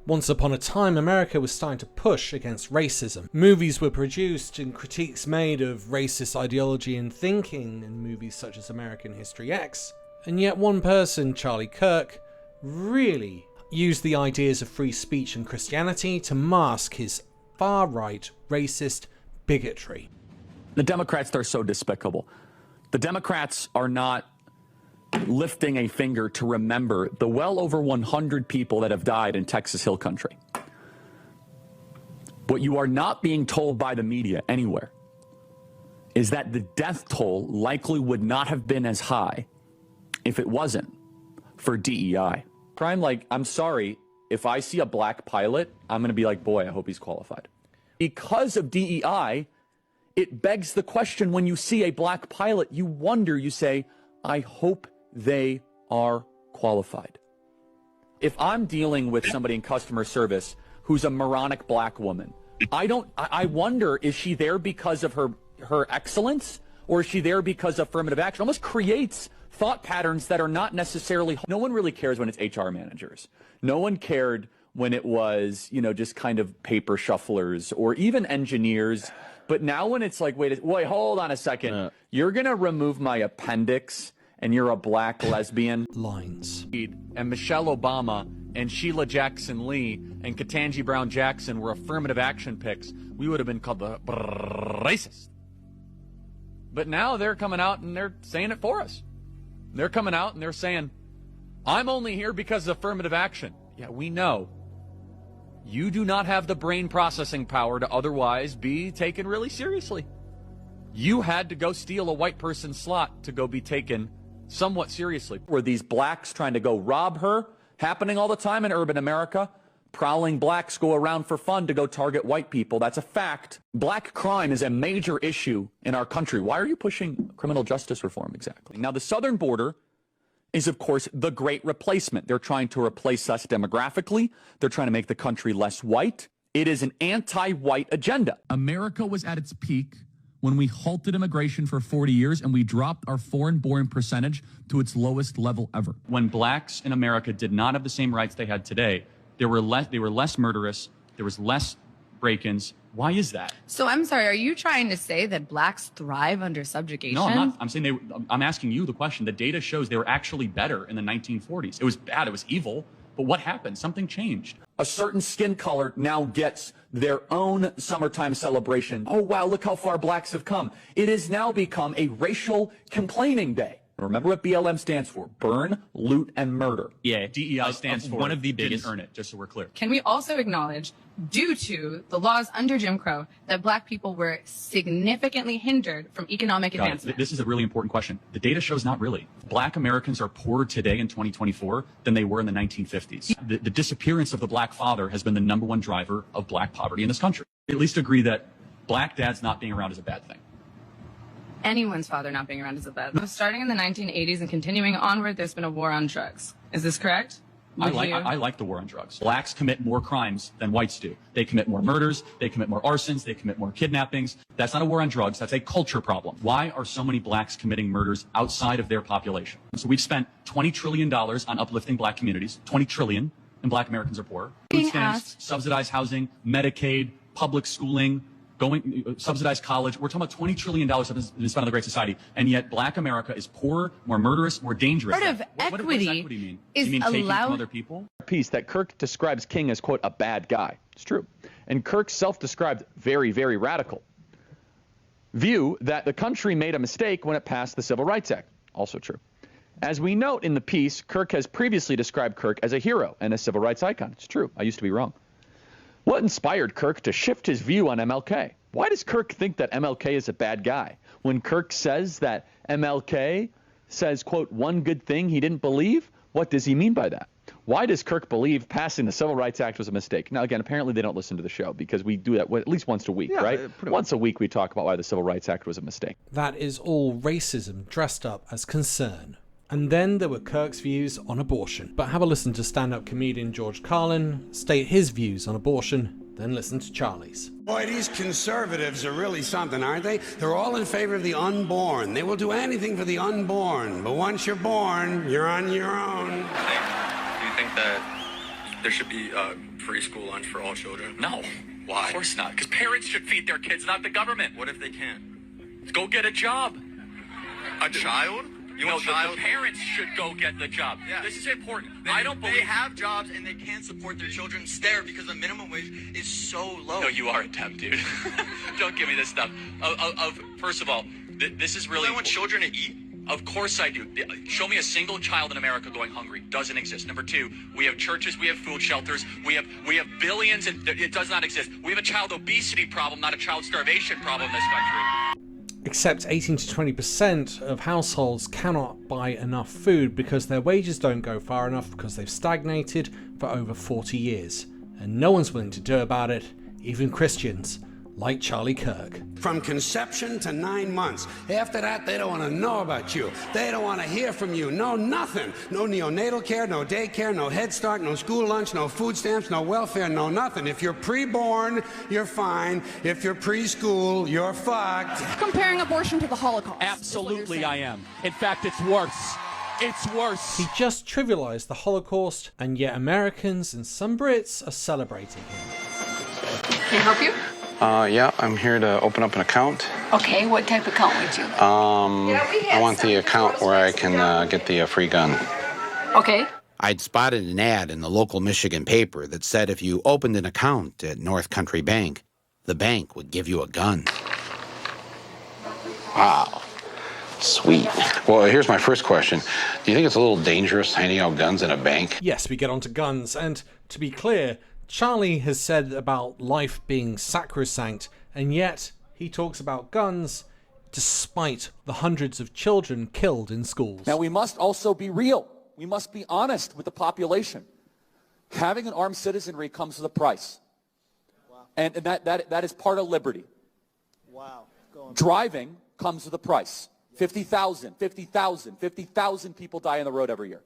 Once upon a time, America was starting to push against racism. Movies were produced and critiques made of racist ideology and thinking in movies such as American History X. And yet one person, Charlie Kirk, really used the ideas of free speech and Christianity to mask his far-right racist bigotry. The Democrats, they're so despicable. The Democrats are not lifting a finger to remember the well over 100 people that have died in Texas Hill Country. What you are not being told by the media anywhere is that the death toll likely would not have been as high if it wasn't for DEI. Crime, like, I'm sorry, if I see a black pilot, I'm going to be like, boy, I hope he's qualified. Because of DEI, it begs the question, when you see a black pilot, you wonder, you say, I hope they are qualified. If I'm dealing with somebody in customer service who's a moronic black woman, I wonder, is she there because of her excellence, or is she there because of affirmative action? It almost creates thought patterns that are not necessarily. No one really cares when it's HR managers. No one cared when it was, just kind of paper shufflers or even engineers. But now when it's like, wait, hold on a second. You're going to remove my appendix and you're a black lesbian? Lines. And Michelle Obama and Sheila Jackson Lee and Ketanji Brown Jackson were affirmative action picks, we would have been called the racist. But now they're coming out and they're saying it for us. They're coming out and they're saying, I'm only here because of affirmative action. Yeah, we know. You do not have the brain processing power to otherwise be taken really seriously. You had to go steal a white person's slot to go be taken somewhat seriously. Were these blacks trying to go rob her happening all the time in urban America? Prowling blacks go around for fun to go target white people. That's a fact. Black crime is a major issue in our country. Why are you pushing criminal justice reform exactly? Now, the southern border is, of course, the great replacement. They're trying to replace us demographically. They're trying to make the country less white. It is an anti-white agenda. America was at its peak when we halted immigration for 40 years and we dropped our foreign-born percentage to its lowest level ever. When blacks in America did not have the same rights they had today, they were less murderous, there was less break-ins. Why is that? So I'm sorry, are you trying to say that blacks thrive under subjugation? No, I'm not. I'm saying I'm asking you the question. The data shows they were actually better in the 1940s. It was bad, it was evil, but what happened? Something changed. A certain skin color now gets their own summertime celebration. Oh, wow, look how far blacks have come. It has now become a racial complaining day. Remember what BLM stands for: burn, loot, and murder. Yeah, DEI stands for one of the biggest. Didn't earn it, just so we're clear. Can we also acknowledge, due to the laws under Jim Crow, that black people were significantly hindered from economic advancement? This is a really important question. The data shows not really. Black Americans are poorer today in 2024 than they were in the 1950s. The disappearance of the black father has been the #1 driver of black poverty in this country. At least agree that black dads not being around is a bad thing. Anyone's father not being around is a bad thing. Starting in the 1980s and continuing onward, there's been a war on drugs. Is this correct? I like the war on drugs. Blacks commit more crimes than whites do. They commit more murders, they commit more arsons, they commit more kidnappings. That's not a war on drugs, that's a culture problem. Why are so many blacks committing murders outside of their population? So we've spent $20 trillion on uplifting black communities, $20 trillion, and black Americans are poor. Food stamps, subsidized housing, Medicaid, public schooling, subsidized college. We're talking about $20 trillion that is spent on the Great Society, and yet black America is poorer, more murderous, more dangerous. Part of What equity does equity mean? is You mean taking allowed- from other people? Piece that Kirk describes King as, quote, a bad guy. It's true. And Kirk's self-described very, very radical view that the country made a mistake when it passed the Civil Rights Act. Also true. As we note in the piece, Kirk has previously described Kirk as a hero and a civil rights icon. It's true. I used to be wrong. What inspired Kirk to shift his view on MLK? Why does Kirk think that MLK is a bad guy? When Kirk says that MLK says, quote, one good thing he didn't believe, what does he mean by that? Why does Kirk believe passing the Civil Rights Act was a mistake? Now, again, apparently they don't listen to the show because we do that at least once a week, right? Once a week we talk about why the Civil Rights Act was a mistake. That is all racism dressed up as concern. And then there were Kirk's views on abortion. But have a listen to stand-up comedian George Carlin state his views on abortion, then listen to Charlie's. Boy, these conservatives are really something, aren't they? They're all in favor of the unborn. They will do anything for the unborn. But once you're born, you're on your own. Do you think that there should be free school lunch for all children? No. Why? Of course not. Because parents should feed their kids, not the government. What if they can't? Go get a job. A child? You No, want child? the parents should go get the job. Yeah. This is important. They, I don't believe they have jobs and they can't support their children there because the minimum wage is so low. No, you are a temp, dude. Don't give me this stuff. First of all, this is really. I want children to eat. Of course I do. Show me a single child in America going hungry. Doesn't exist. Number two, we have churches, we have food shelters, we have billions, and it does not exist. We have a child obesity problem, not a child starvation problem in this country. Except 18 to 20% of households cannot buy enough food because their wages don't go far enough because they've stagnated for over 40 years. And no one's willing to do about it, even Christians, like Charlie Kirk. From conception to 9 months. After that, they don't want to know about you. They don't want to hear from you. No, nothing. No neonatal care, no daycare, no Head Start, no school lunch, no food stamps, no welfare, no nothing. If you're preborn, you're fine. If you're preschool, you're fucked. Comparing abortion to the Holocaust. Absolutely, I am. In fact, it's worse. It's worse. He just trivialized the Holocaust, and yet Americans and some Brits are celebrating him. Can I help you? Yeah, I'm here to open up an account. Okay, what type of account would you like? I want the account where I can get the free gun. Okay. I'd spotted an ad in the local Michigan paper that said if you opened an account at North Country Bank, the bank would give you a gun. Wow. Sweet. Well, here's my first question. Do you think it's a little dangerous handing out guns in a bank? Yes, we get onto guns, and to be clear, Charlie has said about life being sacrosanct, and yet he talks about guns despite the hundreds of children killed in schools. Now, we must also be real. We must be honest with the population. Having an armed citizenry comes with a price. Wow. And that is part of liberty. Wow. Driving comes with a price. 50,000 people die on the road every year.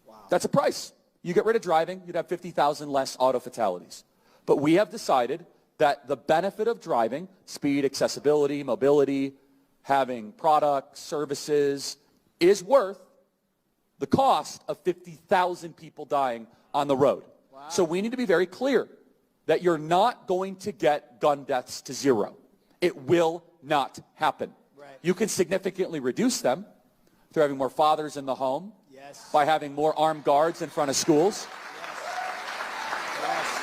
Wow. That's a price. You get rid of driving, you'd have 50,000 less auto fatalities. But we have decided that the benefit of driving, speed, accessibility, mobility, having products, services, is worth the cost of 50,000 people dying on the road. Wow. So we need to be very clear that you're not going to get gun deaths to zero. It will not happen. Right. You can significantly reduce them through having more fathers in the home, yes, by having more armed guards in front of schools. Yes.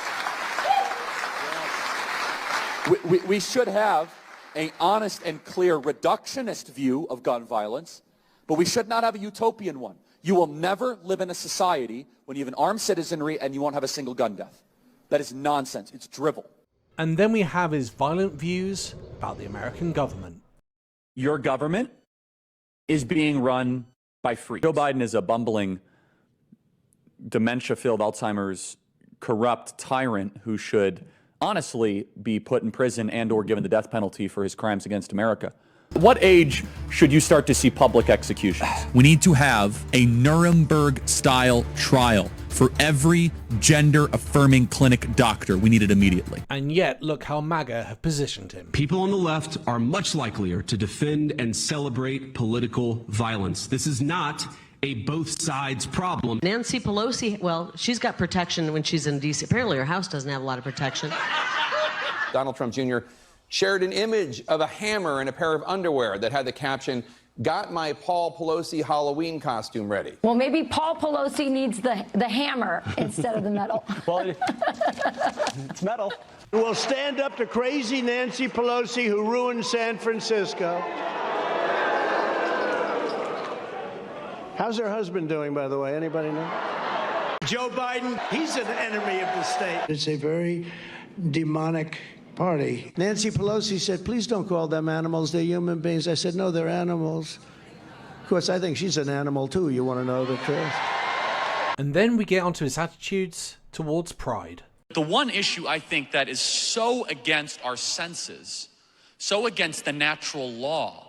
Yes. We should have an honest and clear reductionist view of gun violence, but we should not have a utopian one. You will never live in a society when you have an armed citizenry and you won't have a single gun death. That is nonsense. It's drivel. And then we have his violent views about the American government. Your government is being run by freaks. Joe Biden is a bumbling, dementia-filled, Alzheimer's, corrupt tyrant who should honestly be put in prison and or given the death penalty for his crimes against America. What age should you start to see public executions? We need to have a Nuremberg-style trial for every gender-affirming clinic doctor. We need it immediately. And yet, look how MAGA have positioned him. People on the left are much likelier to defend and celebrate political violence. This is not a both sides problem. Nancy Pelosi, well, she's got protection when she's in D.C. Apparently her house doesn't have a lot of protection. Donald Trump Jr. shared an image of a hammer and a pair of underwear that had the caption, "Got my Paul Pelosi Halloween costume ready." Well, maybe Paul Pelosi needs the hammer instead of the metal. Well, it's metal. We'll stand up to crazy Nancy Pelosi who ruined San Francisco. How's her husband doing, by the way? Anybody know? Joe Biden, he's an enemy of the state. It's a very demonic party. Nancy Pelosi said, please don't call them animals, they're human beings. I said, no, they're animals. Of course, I think she's an animal too, you want to know the truth. And then we get onto his attitudes towards pride. The one issue I think that is so against our senses, so against the natural law,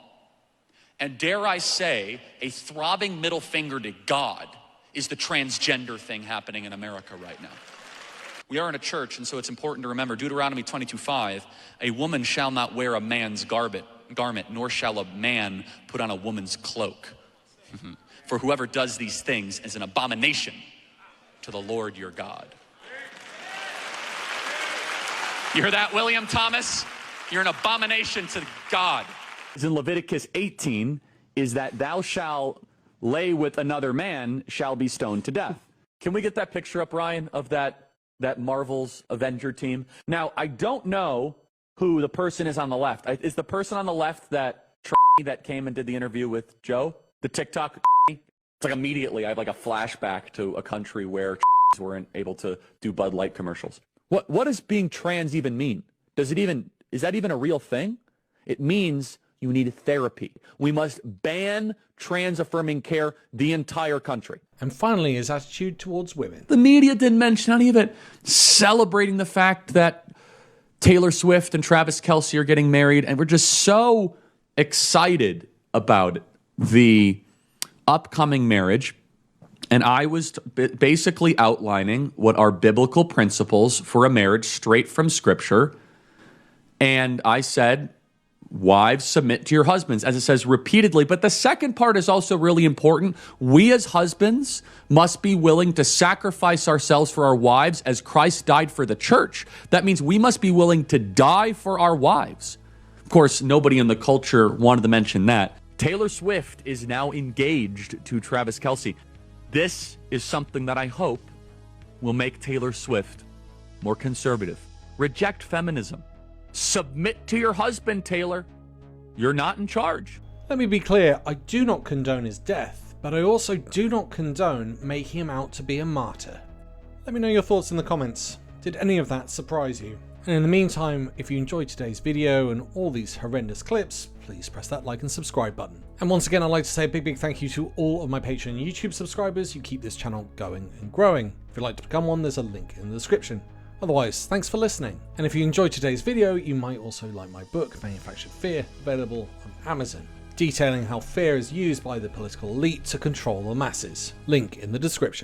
and dare I say, a throbbing middle finger to God, is the transgender thing happening in America right now. We are in a church, and so it's important to remember Deuteronomy 22:5, a woman shall not wear a man's garment, nor shall a man put on a woman's cloak. For whoever does these things is an abomination to the Lord your God. You hear that, William Thomas? You're an abomination to God. In Leviticus 18 is that thou shalt lay with another man shall be stoned to death. Can we get that picture up, Ryan, of that Marvel's Avenger team? Now, I don't know who the person is on the left. Is the person on the left that came and did the interview with Joe? The TikTok? It's like immediately I have like a flashback to a country where weren't able to do Bud Light commercials. What does being trans even mean? Is that even a real thing? It means you need therapy. We must ban trans-affirming care the entire country. And finally, his attitude towards women. The media didn't mention any of it. Celebrating the fact that Taylor Swift and Travis Kelce are getting married, and we're just so excited about the upcoming marriage. And I was basically outlining what are biblical principles for a marriage straight from Scripture. And I said, wives, submit to your husbands, as it says repeatedly. But the second part is also really important. We as husbands must be willing to sacrifice ourselves for our wives as Christ died for the church. That means we must be willing to die for our wives. Of course, nobody in the culture wanted to mention that. Taylor Swift is now engaged to Travis Kelce. This is something that I hope will make Taylor Swift more conservative. Reject feminism. Submit to your husband, Taylor. You're not in charge. Let me be clear, I do not condone his death, but I also do not condone making him out to be a martyr. Let me know your thoughts in the comments. Did any of that surprise you? And in the meantime, if you enjoyed today's video and all these horrendous clips, please press that like and subscribe button. And once again, I'd like to say a big thank you to all of my Patreon and YouTube subscribers. You keep this channel going and growing. If you'd like to become one, there's a link in the description. Otherwise, thanks for listening. And if you enjoyed today's video, you might also like my book, Manufactured Fear, available on Amazon, detailing how fear is used by the political elite to control the masses. Link in the description.